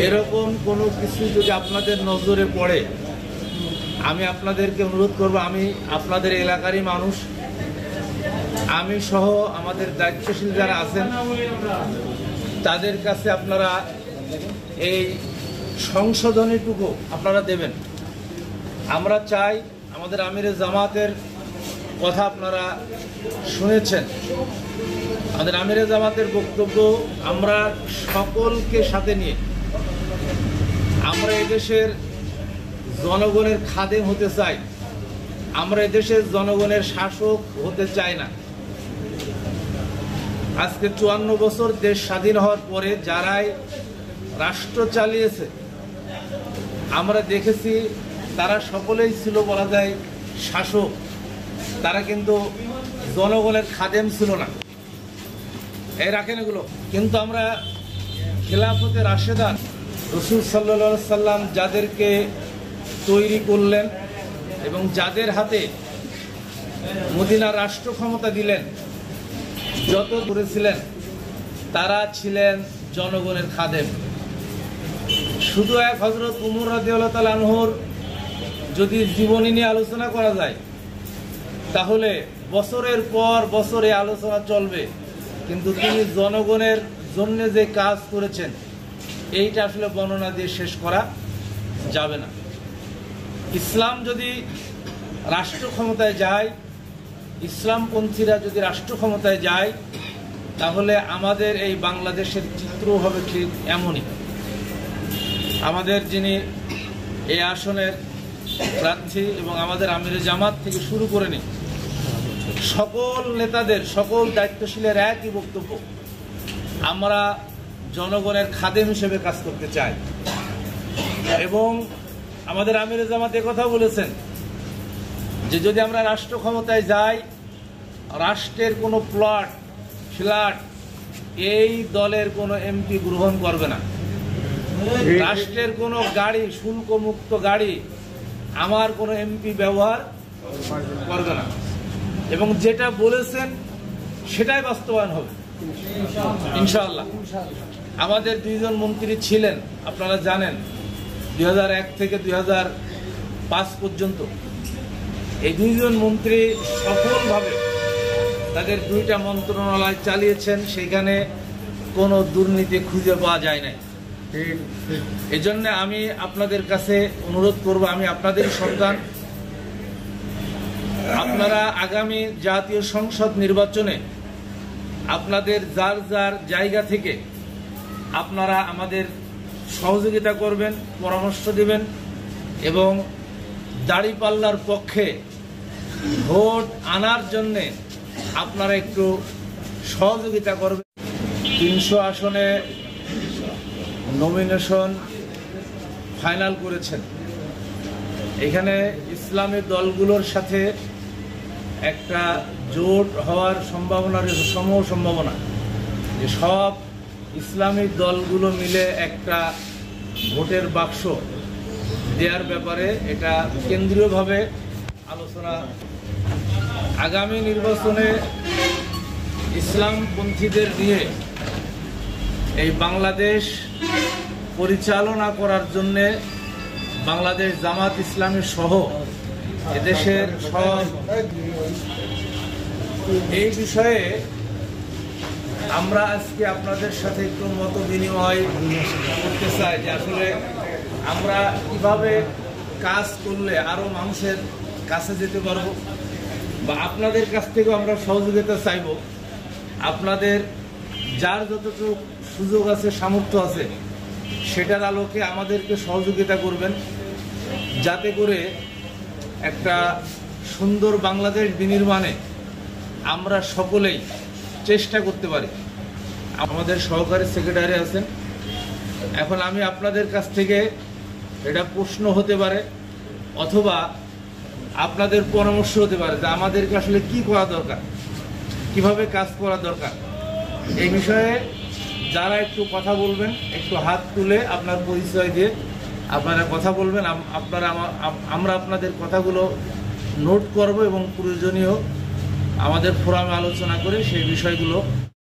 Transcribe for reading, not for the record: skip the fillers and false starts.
এরকম কোনো কিছু যদি আপনাদের নজরে পড়ে, আমি আপনাদেরকে অনুরোধ করব, আমি আপনাদের এলাকারই মানুষ, আমি সহ আমাদের দায়িত্বশীল যারা আছেন তাদের কাছে আপনারা এই সংশোধনীটুকু আপনারা দেবেন। আমরা চাই, আমাদের আমিরে জামাতের কথা আপনারা শুনেছেন, আমাদের আমিরে জামাতের বক্তব্য আমরা সকলকে সাথে নিয়ে আমরা এদেশের জনগণের খাদেম হতে চাই, আমরা এদেশের জনগণের শাসক হতে চাই না। আজকে ৫৪ বছর দেশ স্বাধীন হওয়ার পরে যারাই রাষ্ট্র চালিয়েছে আমরা দেখেছি তারা সকলেই ছিল বলা যায় শাসক, তারা কিন্তু জনগণের খাদেম ছিল না। এই রাখেন এগুলো। কিন্তু আমরা খেলাফতে রাশেদান রাসূল সাল্লাল্লাহু আলাইহি সাল্লাম যাদেরকে তৈরি করলেন এবং যাদের হাতে মদিনার রাষ্ট্র ক্ষমতা দিলেন, যত করেছিলেন তারা ছিলেন জনগণের খাদেম। শুধু এক হযরত উমর রাদিয়াল্লাহু তাআলা আনহুর যদি জীবনী নিয়ে আলোচনা করা যায় তাহলে বছরের পর বছর এই আলোচনা চলবে, কিন্তু তিনি জনগণের জন্য যে কাজ করেছেন এইটা আসলে বর্ণনা দিয়ে শেষ করা যাবে না। ইসলাম যদি রাষ্ট্র ক্ষমতায় যায়, ইসলামপন্থীরা যদি রাষ্ট্র ক্ষমতায় যায়, তাহলে আমাদের এই বাংলাদেশের চিত্র হবে ঠিক এমনই। আমাদের যিনি এই আসনের প্রার্থী এবং আমাদের আমিরে জামাত থেকে শুরু করে নিই সকল নেতাদের, সকল দায়িত্বশীলের একই বক্তব্য, আমরা জনগণের খাদেম হিসেবে কাজ করতে চাই। এবং আমাদের আমিরে জামাত কথা বলেছেন যে যদি আমরা রাষ্ট্র ক্ষমতায় যাই, রাষ্ট্রের কোনো প্লট ফ্ল্যাট এই দলের কোনো এমপি গ্রহণ করবে না, রাষ্ট্রের কোনো গাড়ি, শুল্কমুক্ত গাড়ি আমার কোনো এমপি ব্যবহার করবে না, এবং যেটা বলেছেন সেটাই বাস্তবায়ন হবে ইনশাআল্লাহ। আমাদের দুইজন মন্ত্রী ছিলেন, আপনারা জানেন ২০০১ থেকে ২০০৫ পর্যন্ত এই দুইজন মন্ত্রী সফলভাবে তাদের দুইটা মন্ত্রণালয় চালিয়েছেন, সেখানে কোনো দুর্নীতি খুঁজে পাওয়া যায় নাই। এজন্য আমি আপনাদের কাছে অনুরোধ করব, আমি আপনাদের সন্তান, আপনারা আগামী জাতীয় সংসদ নির্বাচনে আপনাদের যার যার জায়গা থেকে আপনারা আমাদের সহযোগিতা করবেন, পরামর্শ দিবেন এবং দাঁড়িপাল্লার পক্ষে ভোট আনার জন্যে আপনারা একটু সহযোগিতা করবেন। ৩০০ আসনে নমিনেশন ফাইনাল করেছেন। এখানে ইসলামী দলগুলোর সাথে একটা জোট হওয়ার সম্ভাবনা, সম্ভাবনা যে সব ইসলামী দলগুলো মিলে একটা ভোটের বাক্স দেওয়ার ব্যাপারে এটা কেন্দ্রীয়ভাবে আলোচনা। আগামী নির্বাচনে ইসলামপন্থীদের নিয়ে এই বাংলাদেশ পরিচালনা করার জন্যে বাংলাদেশ জামাত ইসলামী সহ এদেশের সব এই বিষয়ে আমরা আজকে আপনাদের সাথে একটু মত বিনিময় করতে চাই যে আসলে আমরা কিভাবে কাজ করলে আরো মানুষের কাছে যেতে পারবো, বা আপনাদের কাছ থেকেও আমরা সহযোগিতা চাইব। আপনাদের যার যতটুকু সুযোগ আছে, সামর্থ্য আছে, সেটার আলোকে আমাদেরকে সহযোগিতা করবেন, যাতে করে একটা সুন্দর বাংলাদেশ বিনির্মাণে আমরা সকলেই চেষ্টা করতে পারি। আমাদের সহকারী সেক্রেটারি আছেন, এখন আমি আপনাদের কাছ থেকে এটা প্রশ্ন হতে পারে অথবা আপনাদের পরামর্শ হতে পারে যে আমাদেরকে আসলে কি করা দরকার, কিভাবে কাজ করা দরকার। এই বিষয়ে যারা একটু কথা বলবেন, একটু হাত তুলে আপনার পরিচয় দিয়ে আপনারা কথা বলবেন, আমরা আপনাদের কথাগুলো নোট করব এবং প্রয়োজনীয় আমাদের ফোরামে আলোচনা করে সেই বিষয়গুলো